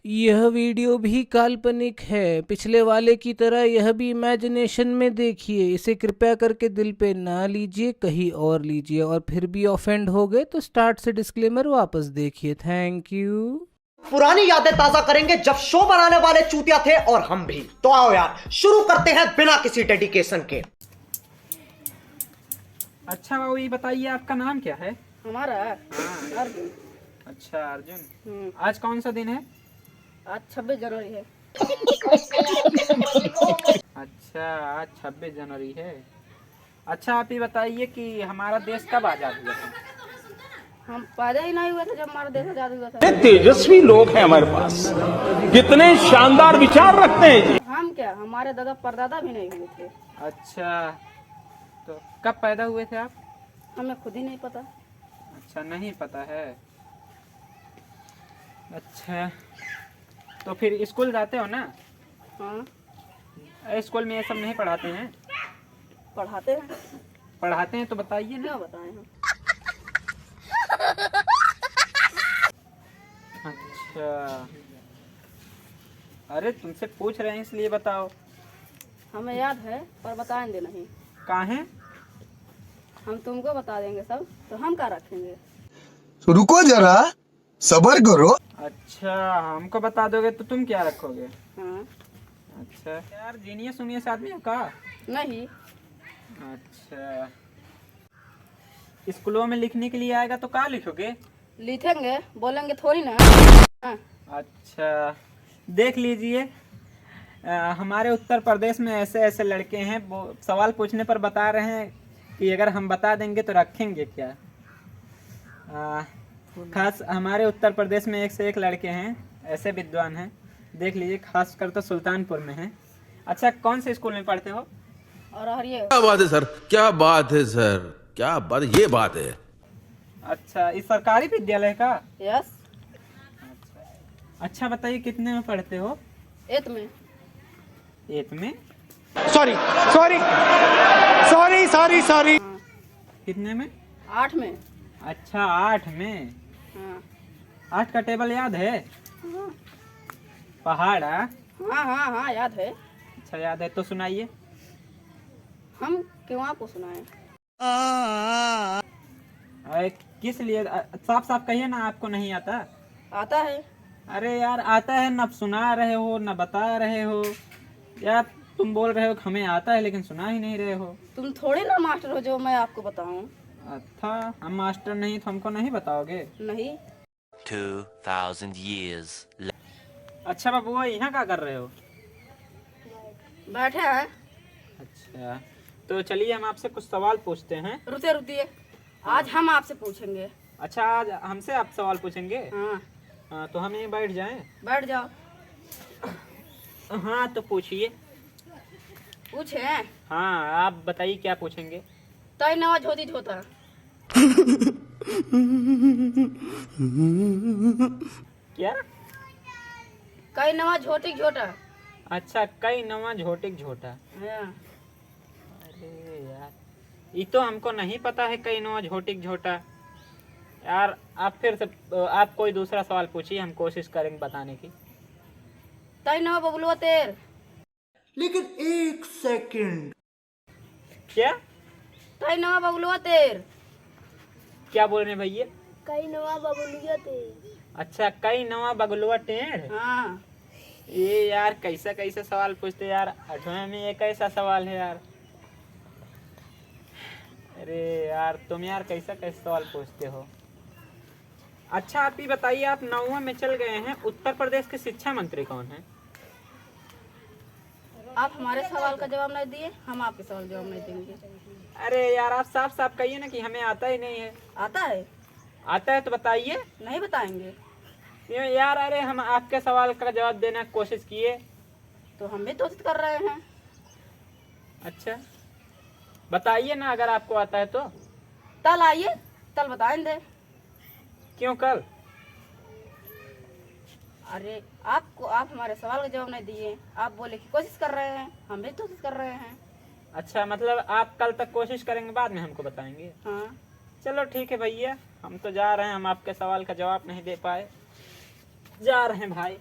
यह वीडियो भी काल्पनिक है। पिछले वाले की तरह यह भी इमेजिनेशन में देखिए। इसे कृपया करके दिल पे ना लीजिए, कहीं और लीजिए। और फिर भी ऑफेंड हो गए तो स्टार्ट से डिस्क्लेमर वापस देखिए। Thank you. पुरानी यादें ताजा करेंगे जब शो बनाने वाले चूतिया थे और हम भी। तो आओ यार शुरू करते हैं बिना किसी डेडिकेशन के। अच्छा बाबू, ये बताइए आपका नाम क्या है? हमारा हाँ। अर्जुन। अच्छा अर्जुन, आज कौन सा दिन है? आज 26 जनवरी है। अच्छा, आज 26 जनवरी है। अच्छा आप ये बताइए कि हमारा देश कब आजाद हुआ था? हम पैदा ही नहीं हुए थे जब हमारा देश आजाद हुआ था। तेजस्वी लोग हैं हमारे पास, कितने शानदार विचार रखते हैं जी। हम क्या, हमारे दादा परदादा भी नहीं हुए थे। अच्छा, तो कब पैदा हुए थे आप? हमें खुद ही नहीं पता। अच्छा, नहीं पता है। अच्छा, तो फिर स्कूल जाते हो ना? हाँ। स्कूल में ये सब नहीं पढ़ाते हैं? पढ़ाते हैं। पढ़ाते हैं तो बताइए ना। क्या बताएं हम। अच्छा, अरे तुमसे पूछ रहे हैं इसलिए बताओ। हमें याद है पर बताएंगे नहीं। कहाँ है? हम तुमको बता देंगे सब, तो हम क्या रखेंगे। रुको जरा, सबर करो। अच्छा, हमको बता दोगे तो तुम क्या रखोगे? हाँ। अच्छा यार, जीनियस उनियस आदमी हो का? नहीं। अच्छा, स्कूलों में लिखने के लिए आएगा तो क्या लिखोगे? लिखेंगे, बोलेंगे थोड़ी ना। हाँ। अच्छा, देख लीजिए, हमारे उत्तर प्रदेश में ऐसे ऐसे लड़के हैं, वो सवाल पूछने पर बता रहे हैं कि अगर हम बता देंगे तो रखेंगे क्या। खास हमारे उत्तर प्रदेश में एक से एक लड़के हैं, ऐसे विद्वान हैं। देख लीजिए, खास कर तो सुल्तानपुर में हैं। अच्छा, कौन से स्कूल में पढ़ते हो? और ये क्या बात है सर, क्या बात है सर, क्या बात, ये बात है। अच्छा, इस सरकारी विद्यालय का? यस। अच्छा बताइए, कितने में पढ़ते हो? 8 में। 8 में? Sorry sorry sorry sorry sorry. कितने में? 8 में। अच्छा, 8 में। हाँ। 8 का टेबल याद है? हाँ पहाड़? हाँ? हाँ हाँ हाँ याद है। अच्छा याद है तो सुनाइए। हम क्यों आपको सुनाएं। किस लिए? साफ साफ कहिए ना, आपको नहीं आता? आता है। अरे यार, आता है ना, सुना रहे हो ना बता रहे हो यार। तुम बोल रहे हो कि हमें आता है लेकिन सुना ही नहीं रहे हो। तुम थोड़ी ना मास्टर हो जो मैं आपको बताऊं। अच्छा, हम मास्टर नहीं तो हमको नहीं बताओगे? नहीं। 2000 years. अच्छा बाबू, यहाँ क्या कर रहे हो? बैठे हैं। अच्छा, तो चलिए हम आपसे कुछ सवाल पूछते हैं। रुकिए रुकिए, आज हम आपसे पूछेंगे। अच्छा, आज हमसे आप सवाल पूछेंगे? हाँ। हाँ, तो हम यहीं बैठ जाएं? बैठ जाओ। हाँ, तो पूछिए। पूछे। हाँ, आप बताइए क्या पूछेंगे? तय नवा झोती झोता। क्या? कई नवा झोटी झोटा। अच्छा, कई नवा झोटिक झोटा। हाँ। अरे यार, ये तो हमको नहीं पता है, कई नवा झोटिक झोटा। यार आप फिर से आप कोई दूसरा सवाल पूछिए, हम कोशिश करेंगे बताने की। तय नवा बबलुआ तेर। लेकिन एक सेकंड, क्या? तय नवा बबलुआ तेर। क्या बोल रहे हैं भैया? कई नवा बबलुआ तेर। अच्छा, कई नवा बगलुआ टेढ़। हाँ। ये यार कैसा कैसा सवाल पूछते यार, 8वें में ये कैसा सवाल है यार। अरे यार, तुम यार कैसा कैसा सवाल पूछते हो। अच्छा आप ही बताइए, आप 9वें में चल गए हैं, उत्तर प्रदेश के शिक्षा मंत्री कौन है? आप हमारे सवाल का जवाब नहीं दिए, हम आपके सवाल जवाब नहीं देंगे। अरे यार, आप साफ साफ कहिए ना कि हमें आता ही नहीं है। आता है? आता है तो बताइए। नहीं बताएंगे क्यों यार? अरे हम आपके सवाल का जवाब देने की कोशिश किए। तो हम भी कोशिश कर रहे हैं। अच्छा बताइए ना, अगर आपको आता है तो। कल आइए, कल बताएंगे। क्यों कल? अरे आप हमारे सवाल का जवाब नहीं दिए, आप बोले कि कोशिश कर रहे हैं, हम भी कोशिश कर रहे हैं। अच्छा, मतलब आप कल तक कोशिश करेंगे, बाद में हमको बताएंगे। हाँ। चलो ठीक है भैया, हम तो जा रहे हैं, हम आपके सवाल का जवाब नहीं दे पाए, जा रहे हैं भाई।